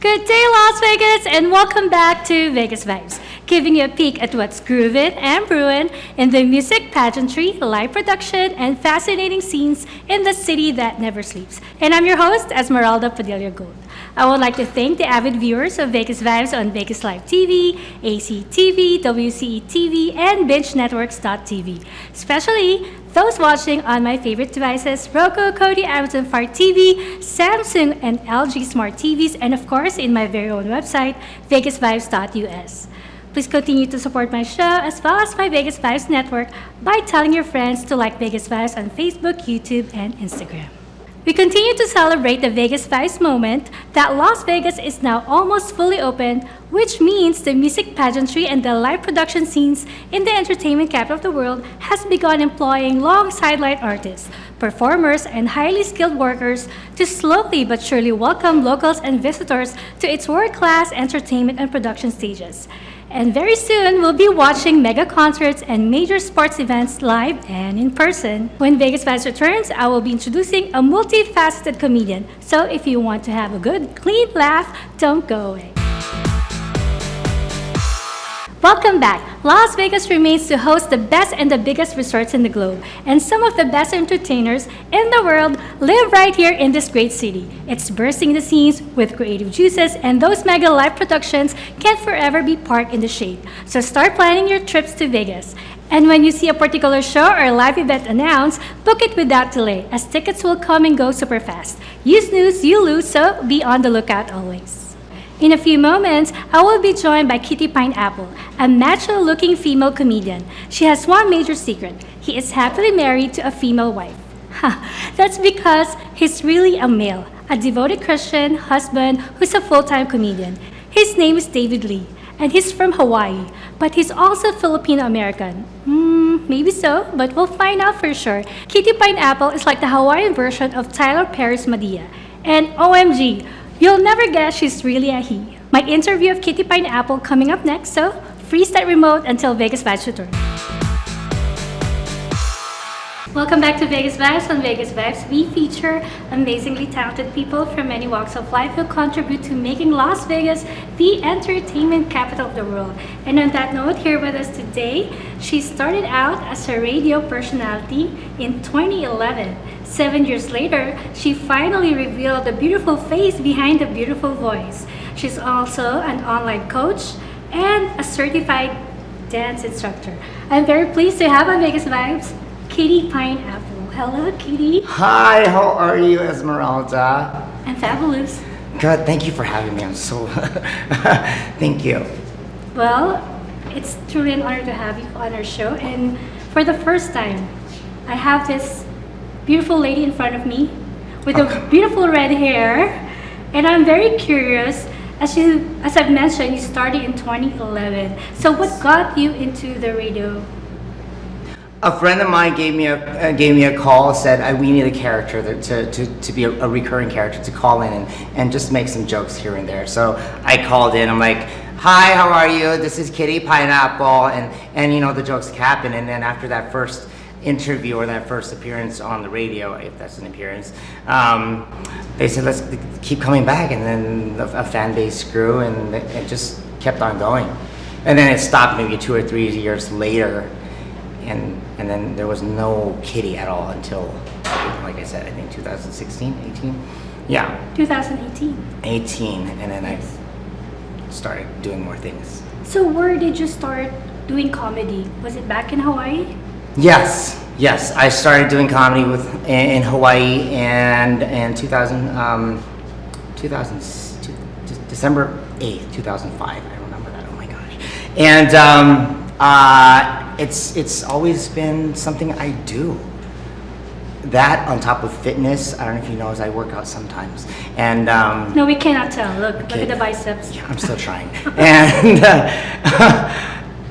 Good day, Las Vegas, and welcome back to Vegas Vibes, giving you a peek at what's grooving and brewing in the music, pageantry, live production, and fascinating scenes in the city that never sleeps. And I'm your host, Esmeralda Padilla-Gould. I would like to thank the avid viewers of Vegas Vibes on Vegas Live TV, ACTV, WCE TV, and BingeNetworks.tv, especially those watching on my favorite devices, Roku, Kodi, Amazon Fire TV, Samsung and LG Smart TVs, and of course in my very own website, VegasVibes.us. Please continue to support my show as well as my Vegas Vibes network by telling your friends to like Vegas Vibes on Facebook, YouTube, and Instagram. We continue to celebrate the Vegas Vibes moment that Las Vegas is now almost fully open, which means the music pageantry and the live production scenes in the entertainment capital of the world has begun employing long sideline artists, performers, and highly skilled workers to slowly but surely welcome locals and visitors to its world-class entertainment and production stages. And very soon, we'll be watching mega concerts and major sports events live and in person. When Vegas Vibes returns, I will be introducing a multi-faceted comedian. So if you want to have a good, clean laugh, don't go away. Welcome back. Las Vegas remains to host the best and the biggest resorts in the globe, and some of the best entertainers in the world live right here in this great city. It's bursting the scenes with creative juices, and those mega live productions can't forever be parked in the shade. So start planning your trips to Vegas. And when you see a particular show or live event announced, book it without delay, as tickets will come and go super fast. You snooze, you lose, so be on the lookout always. In a few moments, I will be joined by KittyPineapple, a macho-looking female comedian. She has one major secret. He is happily married to a female wife. That's because he's really a male, a devoted Christian husband who's a full-time comedian. His name is David Lee, and he's from Hawaii, but he's also Filipino-American. Maybe so, but we'll find out for sure. KittyPineapple is like the Hawaiian version of Tyler Perry's Madea. And OMG, you'll never guess she's really a he. My interview of KittyPineapple coming up next, so freeze that remote until Vegas Vibes return. Welcome back to Vegas Vibes. On Vegas Vibes, we feature amazingly talented people from many walks of life who contribute to making Las Vegas the entertainment capital of the world. And on that note, here with us today, she started out as a radio personality in 2011. 7 years later, she finally revealed the beautiful face behind the beautiful voice. She's also an online coach and a certified dance instructor. I'm very pleased to have on Vegas Vibes, KittyPineapple. Hello, Kitty. Hi, how are you, Esmeralda? I'm fabulous. Good, thank you for having me. I'm so... Thank you. Well, it's truly an honor to have you on our show. And for the first time, I have this beautiful lady in front of me with a beautiful red hair. And I'm very curious, as I've mentioned, you started in 2011. So what got you into the radio? A friend of mine gave me a call, said we need a character to be a recurring character to call in and just make some jokes here and there. So I called in. I'm like, hi, how are you? This is KittyPineapple, and you know the jokes happen. And then after that first interview or that first appearance on the radio, if that's an appearance, they said let's keep coming back, and then a fan base grew, and it just kept on going. And then it stopped maybe 2 or 3 years later. And then there was no Kitty at all until, like I said, I think 2016, 18? Yeah. 2018. 18, and then I started doing more things. So where did you start doing comedy? Was it back in Hawaii? Yes. I started doing comedy in Hawaii and in December 8th, 2005. I remember that, oh my gosh. And it's always been something I do. That on top of fitness, I don't know if you know, as I work out sometimes. And no, we cannot tell. Look at the biceps. Yeah, I'm still trying.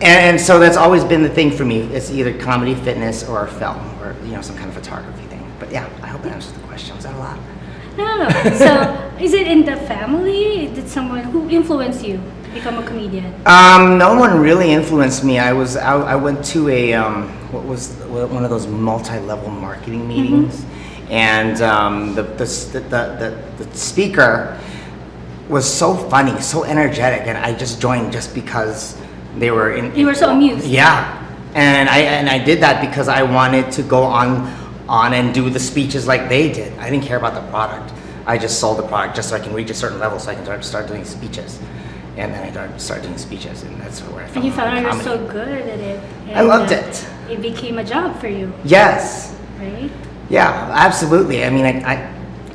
And so that's always been the thing for me. It's either comedy, fitness, or film, or some kind of photography thing. But yeah, I hope that answers the question. Was that a lot? No. So is it in the family? Did someone who influenced you become a comedian? No one really influenced me. I went to a one of those multi-level marketing meetings, and the speaker was so funny, so energetic, and I just joined just because they were in. You were so amused. Yeah, and I did that because I wanted to go on and do the speeches like they did. I didn't care about the product. I just sold the product just so I can reach a certain level, so I can start doing speeches. And then I started doing speeches, and that's where I found. And you found out comedy. you were so good at it. I loved it. It became a job for you, Yes. right? Yeah, absolutely. I mean,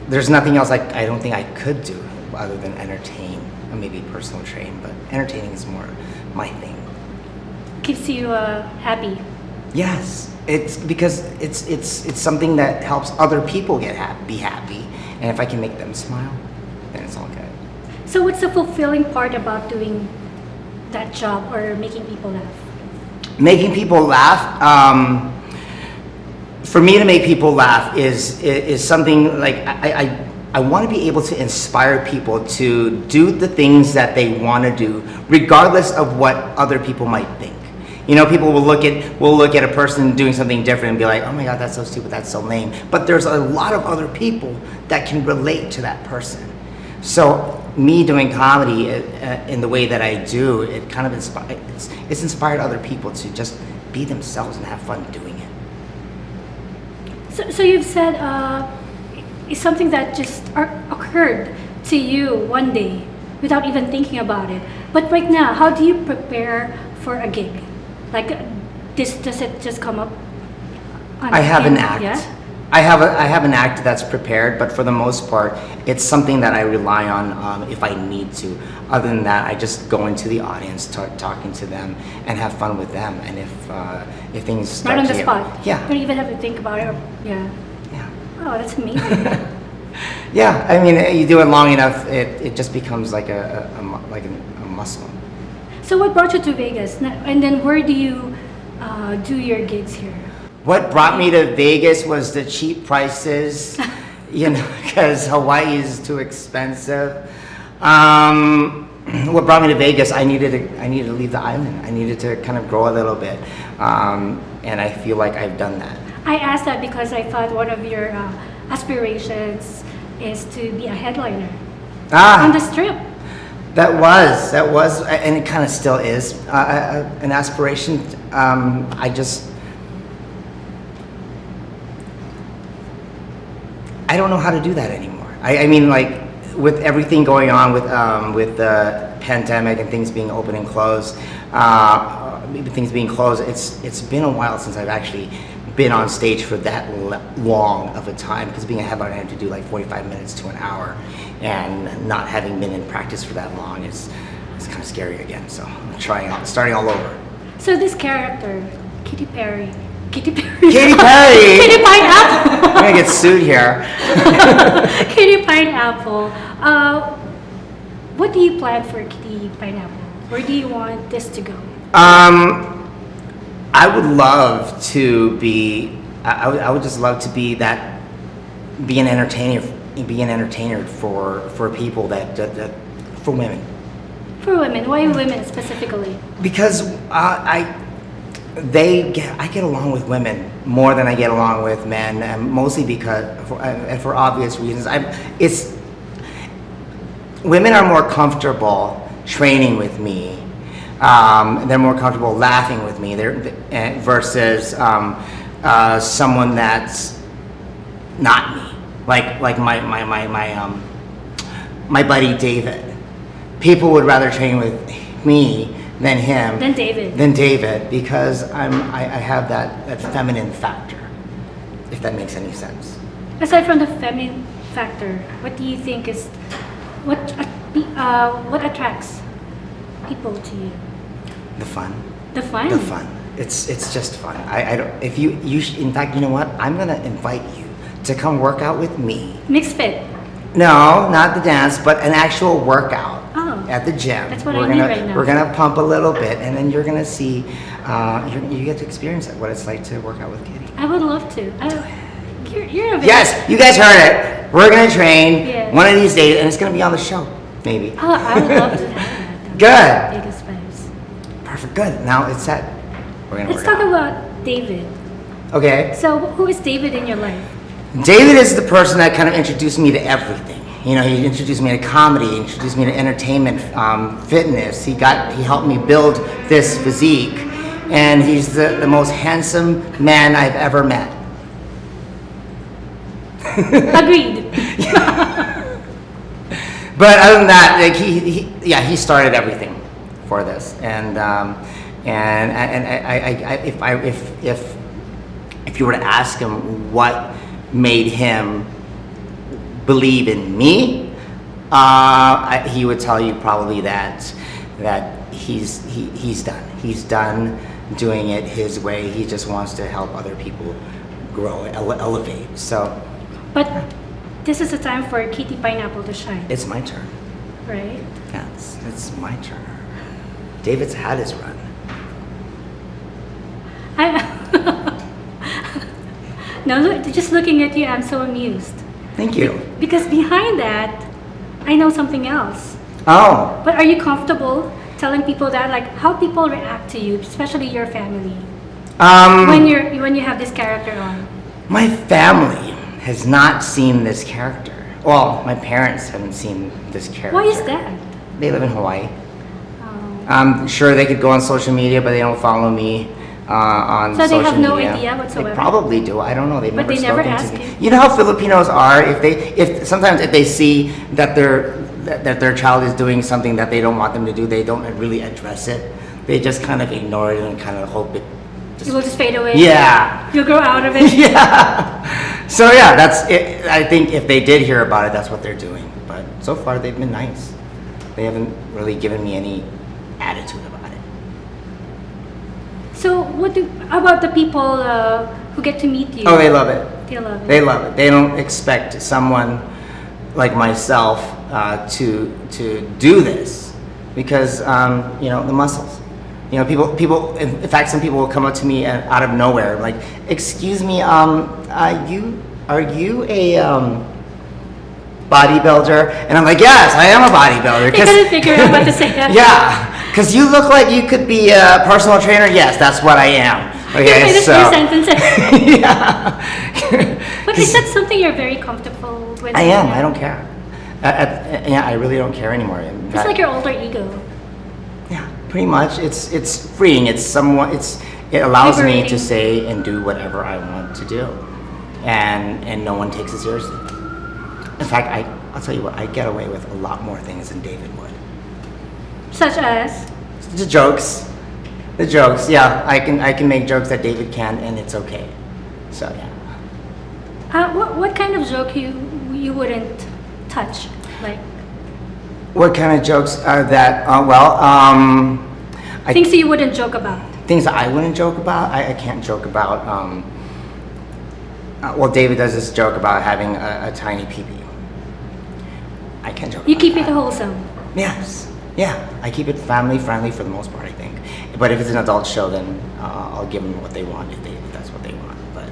there's nothing else I don't think I could do other than entertain, or maybe personal train, but entertaining is more my thing. Keeps you happy. Yes, it's because it's something that helps other people be happy, and if I can make them smile, then it's all good. So what's the fulfilling part about doing that job or making people laugh? Making people laugh. For me to make people laugh is something like I want to be able to inspire people to do the things that they want to do, regardless of what other people might think. You know, people will look at a person doing something different and be like, "Oh my God, that's so stupid, that's so lame." But there's a lot of other people that can relate to that person. So me doing comedy in the way that I do, it kind of it's inspired other people to just be themselves and have fun doing it. So you've said it's something that just occurred to you one day without even thinking about it. But right now, how do you prepare for a gig? Like, does it just come up? I have an act. Yeah? I have an act that's prepared, but for the most part, it's something that I rely on if I need to. Other than that, I just go into the audience, talking to them, and have fun with them. And if things start Right on to the get- spot. yeah, You don't even have to think about it. Yeah. yeah, Oh, that's amazing. yeah. I mean, you do it long enough, it just becomes like a muscle. So what brought you to Vegas? And then where do you do your gigs here? What brought me to Vegas was the cheap prices, you know, because Hawaii is too expensive. What brought me to Vegas? I needed to leave the island. I needed to kind of grow a little bit, and I feel like I've done that. I asked that because I thought one of your aspirations is to be a headliner on the Strip. That was, and it kind of still is an aspiration. I don't know how to do that anymore. I mean, like, with everything going on with the pandemic and things being open and closed, it's been a while since I've actually been on stage for that long of a time, because being a headliner, I had to do like 45 minutes to an hour, and not having been in practice for that long is kind of scary again. So I'm starting all over. So this character, Kitty Pineapple. Katy Perry! Kitty Pineapple. I'm gonna get sued here. Kitty Pineapple. What do you plan for Kitty Pineapple? Where do you want this to go? I would love to be. I would just love to be an entertainer for people for women. For women, why women specifically? Because I get along with women more than I get along with men, and mostly because for obvious reasons. Women are more comfortable training with me. They're more comfortable laughing with me versus someone that's not me, like my buddy David. People would rather train with me than him. Than David. Than David, because I have that feminine factor, if that makes any sense. Aside from the feminine factor, what do you think is what attracts people to you? The fun. The fun. The fun. It's just fun. I don't. If you in fact, you know what? I'm gonna invite you to come work out with me. Mixed fit. No, not the dance, but an actual workout at the gym. That's what I need right now. We're gonna pump a little bit, and then you're gonna see. You get to experience what it's like to work out with Kitty. I would love to. You're a Yes, you guys heard it. We're gonna train Yeah. one of these days, and it's gonna be on the show, maybe. Oh, I would love to have that. Good. VegasVibes. Perfect. Good. Now it's set. We're gonna Let's work talk out. about David. Okay. So, who is David in your life? David is the person that kind of introduced me to everything. You know, he introduced me to comedy, introduced me to entertainment, fitness. He helped me build this physique, and he's the most handsome man I've ever met. Agreed. But other than that, like he started everything for this, and if you were to ask him what made him believe in me, he would tell you probably that he's done doing it his way. He just wants to help other people grow, elevate. So, but this is the time for KittyPineapple to shine. It's my turn. Right? Yes, it's my turn. David's had his run. No, just looking at you, I'm so amused. Thank you. Because behind that, I know something else. Oh. But are you comfortable telling people that, like, how people react to you, especially your family, when you have this character on? My family has not seen this character. Well, my parents haven't seen this character. Why is that? They live in Hawaii. Oh. I'm sure they could go on social media, but they don't follow me on social media. So they have no idea whatsoever? They probably do. I don't know. They've But never they never spoken ask to me. you? You know how Filipinos are. Sometimes if they see that their child is doing something that they don't want them to do, they don't really address it. They just kind of ignore it and kind of hope it. You will just fade away? Yeah. You'll grow out of it? Yeah. So yeah, that's it. I think if they did hear about it, that's what they're doing. But so far, they've been nice. They haven't really given me any attitude about it. So about the people who get to meet you? Oh, they love it. They love it. They love it. They don't expect someone like myself to do this because the muscles. You know, people. In fact, some people will come up to me out of nowhere, like, "Excuse me, are you a bodybuilder?" And I'm like, "Yes, I am a bodybuilder." They couldn't figure out what to say. Yeah, because you look like you could be a personal trainer. Yes, that's what I am. Okay, you finish your sentences. Yeah. But is that something you're very comfortable with? I am. I don't care. I really don't care anymore. It's like your alter ego. Yeah, pretty much. It's freeing. It allows me Liberating. to say and do whatever I want to do, and no one takes it seriously. In fact, I'll tell you what. I get away with a lot more things than David would. Such as? The jokes. Yeah, I can make jokes that David can, and it's okay. So yeah. What kind of joke you wouldn't touch? Like What kind of jokes are that? things that you wouldn't joke about. Things that I wouldn't joke about. I can't joke about. David does this joke about having a tiny pee-pee. I can't joke. You about keep that. it wholesome. Yes. Yeah. I keep it family friendly for the most part, I think. But if it's an adult show, then I'll give them what they want if that's what they want. But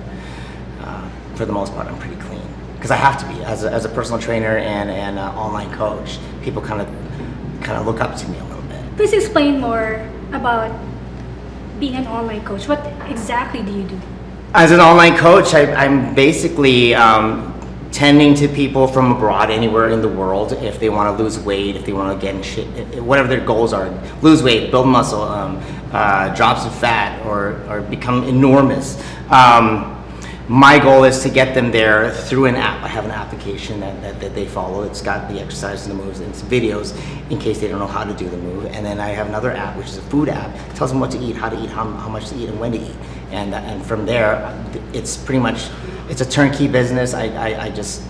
for the most part, I'm pretty clean because I have to be as a personal trainer and an online coach. People kind of look up to me a little bit. Please explain more about being an online coach. What exactly do you do? As an online coach, I'm basically tending to people from abroad, anywhere in the world, if they want to lose weight, if they want to get in shape, whatever their goals are, lose weight, build muscle, drop some fat, or become enormous. My goal is to get them there through an app. I have an application that they follow. It's got the exercises and the moves and some videos in case they don't know how to do the move. And then I have another app, which is a food app. It tells them what to eat, how to eat, how much to eat, and when to eat. And from there, it's pretty much, it's a turnkey business. I just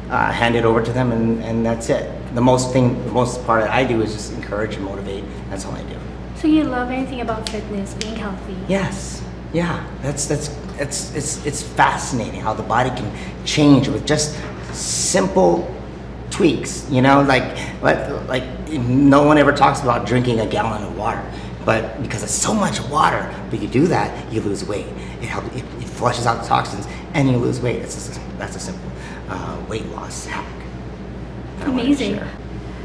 hand it over to them, and that's it. The most part that I do is just encourage and motivate. That's all I do. So you love anything about fitness, being healthy? Yes. Yeah. It's fascinating how the body can change with just simple tweaks. You know, like no one ever talks about drinking a gallon of water. But because it's so much water, but you do that, you lose weight. It flushes out the toxins, and you lose weight. That's a simple weight loss hack. Amazing.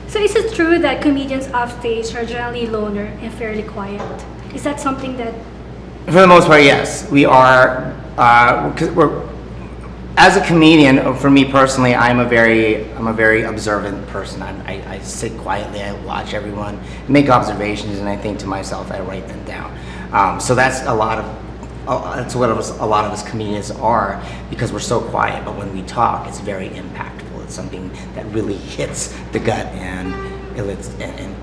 So is it true that comedians off stage are generally loner and fairly quiet? Is that something that? For the most part, yes. We are. Because as a comedian, for me personally, I'm a very observant person. I sit quietly, I watch everyone, make observations, and I think to myself, I write them down. So that's that's what a lot of us comedians are, because we're so quiet. But when we talk, it's very impactful. It's something that really hits the gut and and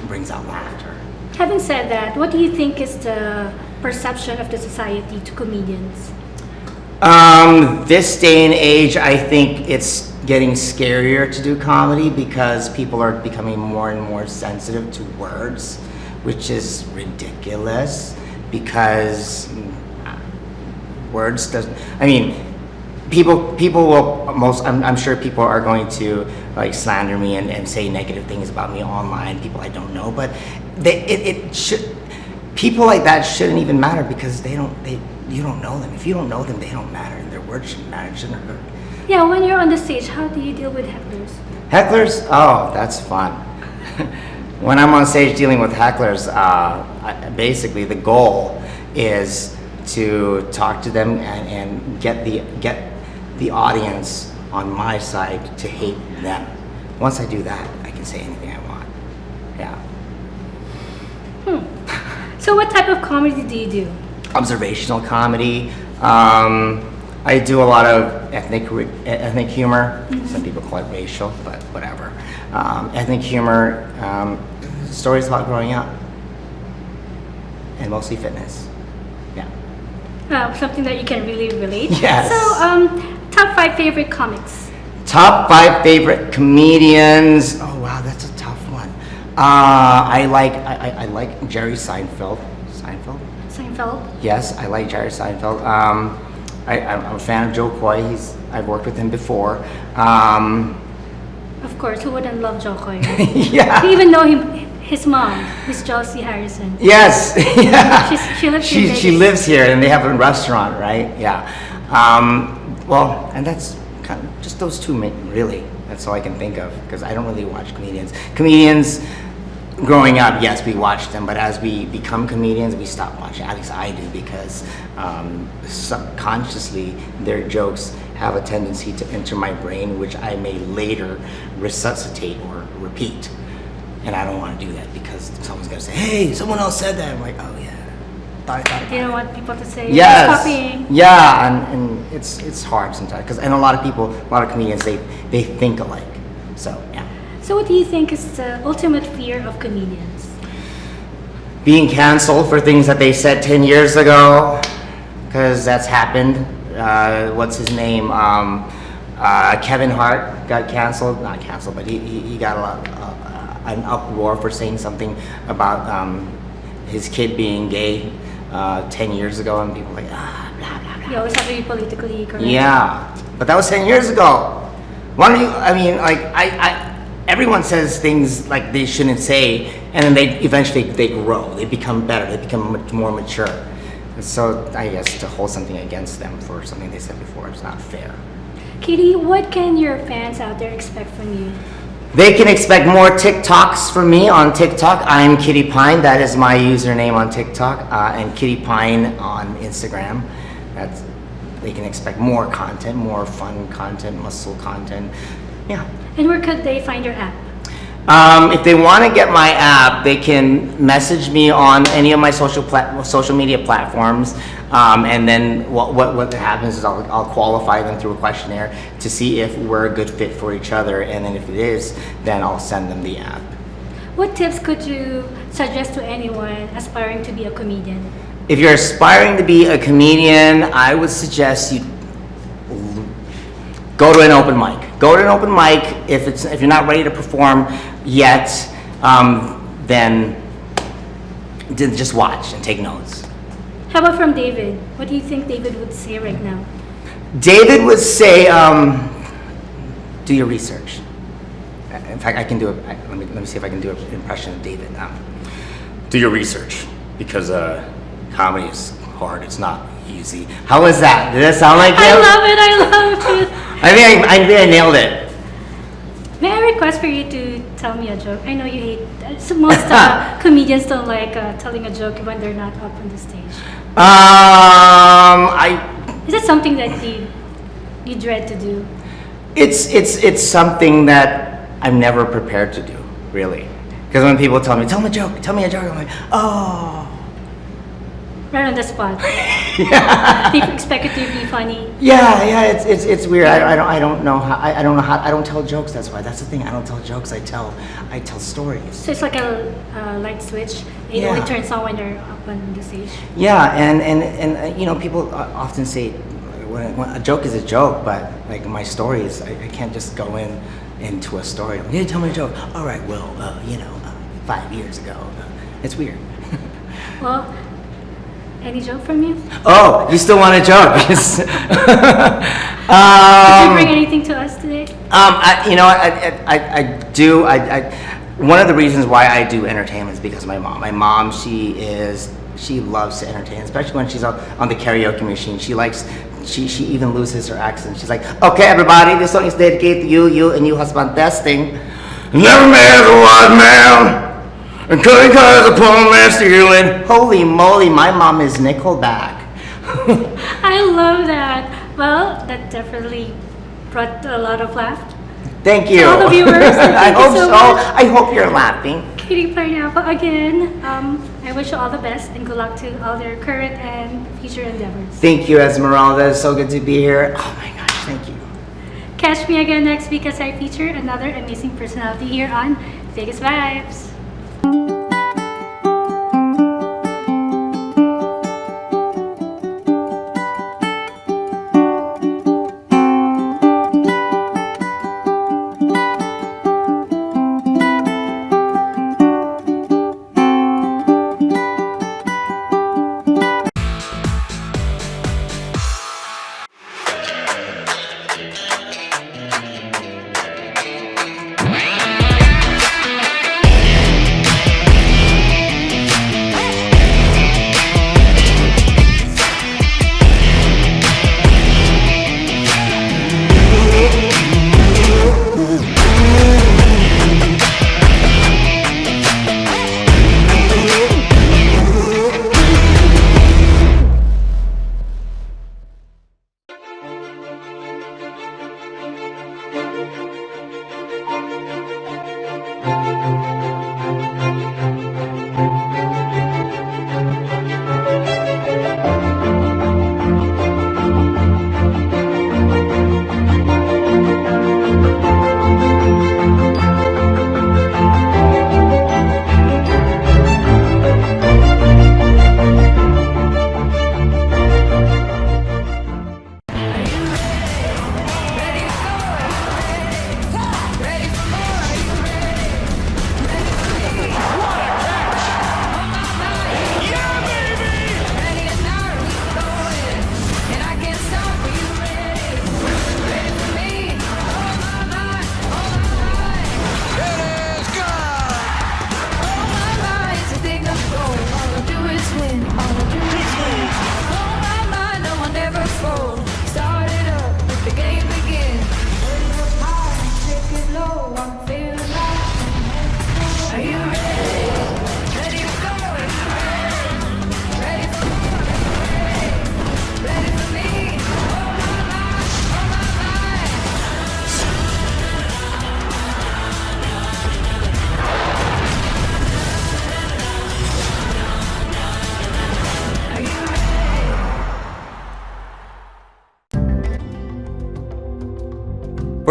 brings out laughter. Having said that, what do you think is the perception of the society to comedians? This day and age, I think it's getting scarier to do comedy because people are becoming more and more sensitive to words, which is ridiculous because words doesn't, I mean, people will I'm sure people are going to like slander me and say negative things about me online, people I don't know, but it should, people like that shouldn't even matter because you don't know them. If you don't know them, they don't matter, and their words shouldn't matter. It shouldn't hurt. Yeah, when you're on the stage, how do you deal with hecklers? Hecklers? Oh, that's fun. When I'm on stage dealing with hecklers, basically the goal is to talk to them and get the audience on my side to hate them. Once I do that, I can say anything I want. Yeah. So what type of comedy do you do? Observational comedy. I do a lot of ethnic humor. Some people call it racial, but whatever. Ethnic humor, stories about growing up, and mostly fitness. Yeah. Something that you can really relate. Yes. So, top 5 favorite comics. Top 5 favorite comedians. Oh wow, that's a tough one. I like Jerry Seinfeld. Seinfeld? Yes, I like Jerry Seinfeld. I'm a fan of Joe Coy. I've worked with him before. Of course, who wouldn't love Joe Coy? Yeah. You even know his mom, Miss Josie Harrison. Yes. Yeah. She lives here. She lives here, and they have a restaurant, right? Yeah. Well, and that's kind of just those two, really. That's all I can think of because I don't really watch comedians. Comedians. Growing up, yes, we watched them, but as we become comedians, we stop watching. At least I do, because subconsciously their jokes have a tendency to enter my brain, which I may later resuscitate or repeat. And I don't want to do that because someone's going to say, hey, someone else said that. I'm like, oh yeah, thought about it. You don't want people to say, yes, copying. Yeah, and it's hard sometimes, and a lot of comedians, they think alike, so yeah. So what do you think is the ultimate fear of comedians? Being canceled for things that they said 10 years ago, because that's happened. What's his name? Kevin Hart got canceled. Not canceled, but he got an uproar for saying something about his kid being gay 10 years ago, and people were like, blah, blah, blah. You always have to be politically correct. Yeah, but that was 10 years ago. Why don't you, I mean, like, everyone says things like they shouldn't say, and then they eventually grow. They become better. They become much more mature. And so I guess to hold something against them for something they said before is not fair. Kitty, what can your fans out there expect from you? They can expect more TikToks from me on TikTok. I'm Kitty Pine. That is my username on TikTok, and Kitty Pine on Instagram. They can expect more content, more fun content, muscle content. Yeah. And where could they find your app? If they want to get my app, they can message me on any of my social media platforms, and then what happens is I'll qualify them through a questionnaire to see if we're a good fit for each other, and then if it is, then I'll send them the app. What tips could you suggest to anyone aspiring to be a comedian? If you're aspiring to be a comedian, I would suggest you go to an open mic. Go to an open mic. If you're not ready to perform yet, then just watch and take notes. How about from David? What do you think David would say right now? David would say, do your research. In fact, I can do it. Let me see if I can do an impression of David. Do your research, because comedy is hard. It's not easy. How was that? Did that sound like you? I love it. I think I nailed it. May I request for you to tell me a joke? I know you hate. Most comedians don't like telling a joke when they're not up on the stage. Is it something that you you dread to do? It's something that I'm never prepared to do, really. Because when people tell me a joke, I'm like, oh. Right on the spot. People expect it to be funny. Yeah, it's weird. I don't know how. I don't tell jokes. That's why. That's the thing. I don't tell jokes. I tell stories. So it's like a light switch. It only turns on when you're up on the stage. Yeah, and you know, people often say when a joke is a joke, but like my stories, I can't just go into a story. Like, hey, tell me a joke. All right, well, 5 years ago. It's weird. Well. Any joke from you? Oh, you still want a joke? Did you bring anything to us today? I do. One of the reasons why I do entertainment is because of my mom. My mom, she loves to entertain, especially when she's on the karaoke machine. She even loses her accent. She's like, okay, everybody, this song is dedicated to you and you husband testing. Never met a white man. And cutting cars upon my ceiling. Holy moly, my mom is Nickelback. I love that. Well, that definitely brought a lot of laughter. Thank you. To all the viewers. I hope so. I hope you're laughing. KittyPineapple again. I wish you all the best and good luck to all their current and future endeavors. Thank you, Esmeralda. It's so good to be here. Oh my gosh, thank you. Catch me again next week as I feature another amazing personality here on Vegas Vibes.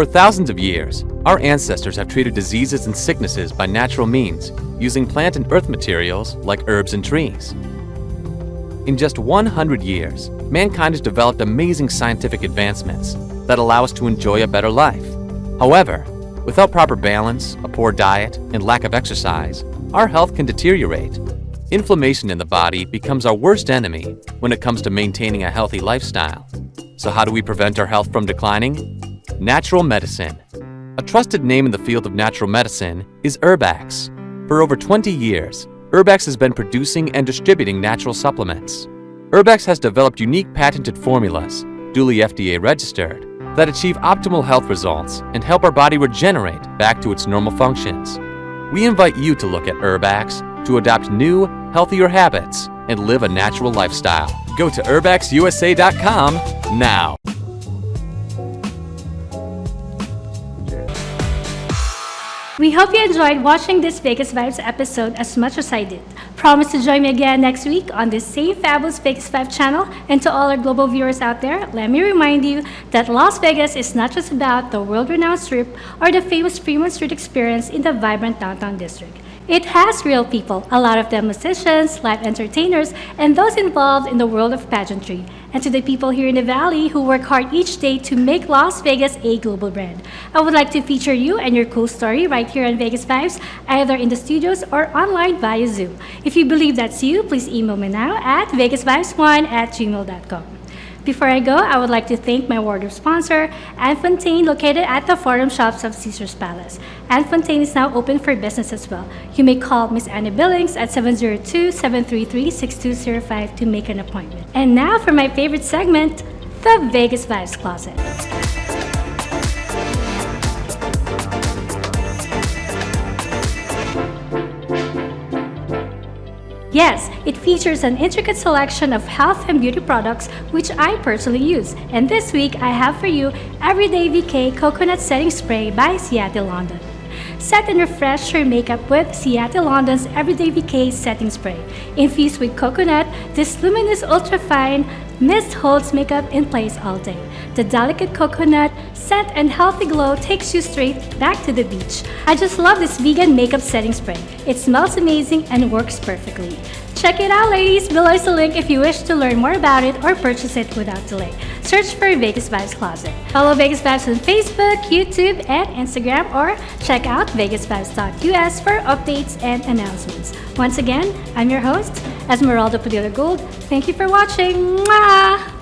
For thousands of years, our ancestors have treated diseases and sicknesses by natural means, using plant and earth materials like herbs and trees. In just 100 years, mankind has developed amazing scientific advancements that allow us to enjoy a better life. However, without proper balance, a poor diet, and lack of exercise, our health can deteriorate. Inflammation in the body becomes our worst enemy when it comes to maintaining a healthy lifestyle. So how do we prevent our health from declining? Natural medicine. A trusted name in the field of natural medicine is Herbax. For over 20 years, Herbax has been producing and distributing natural supplements. Herbax has developed unique patented formulas, duly FDA registered, that achieve optimal health results and help our body regenerate back to its normal functions. We invite you to look at Herbax to adopt new, healthier habits and live a natural lifestyle. Go to herbaxusa.com now. We hope you enjoyed watching this Vegas Vibes episode as much as I did. Promise to join me again next week on this same fabulous Vegas Vibes channel. And to all our global viewers out there, let me remind you that Las Vegas is not just about the world-renowned Strip or the famous Fremont Street experience in the vibrant downtown district. It has real people, a lot of them musicians, live entertainers, and those involved in the world of pageantry. And to the people here in the Valley who work hard each day to make Las Vegas a global brand. I would like to feature you and your cool story right here on Vegas Vibes, either in the studios or online via Zoom. If you believe that's you, please email me now at vegasvibes1@gmail.com. Before I go, I would like to thank my wardrobe sponsor, Anne Fontaine, located at the Forum Shops of Caesars Palace. Anne Fontaine is now open for business as well. You may call Miss Anna Billings at 702-733-6205 to make an appointment. And now for my favorite segment, the Vegas Vibes Closet. Yes, it features an intricate selection of health and beauty products which I personally use. And this week I have for you Everyday VK Coconut Setting Spray by Seattle London. Set and refresh your makeup with Seattle London's Everyday VK Setting Spray. Infused with coconut, this luminous ultra-fine mist holds makeup in place all day. The delicate coconut scent and healthy glow takes you straight back to the beach. I just love this vegan makeup setting spray. It smells amazing and works perfectly. Check it out, ladies! Below is the link if you wish to learn more about it or purchase it without delay. Search for Vegas Vibes Closet. Follow Vegas Vibes on Facebook, YouTube, and Instagram, or check out vegasvibes.us for updates and announcements. Once again, I'm your host, Esmeralda Padilla-Gould. Thank you for watching. Mwah!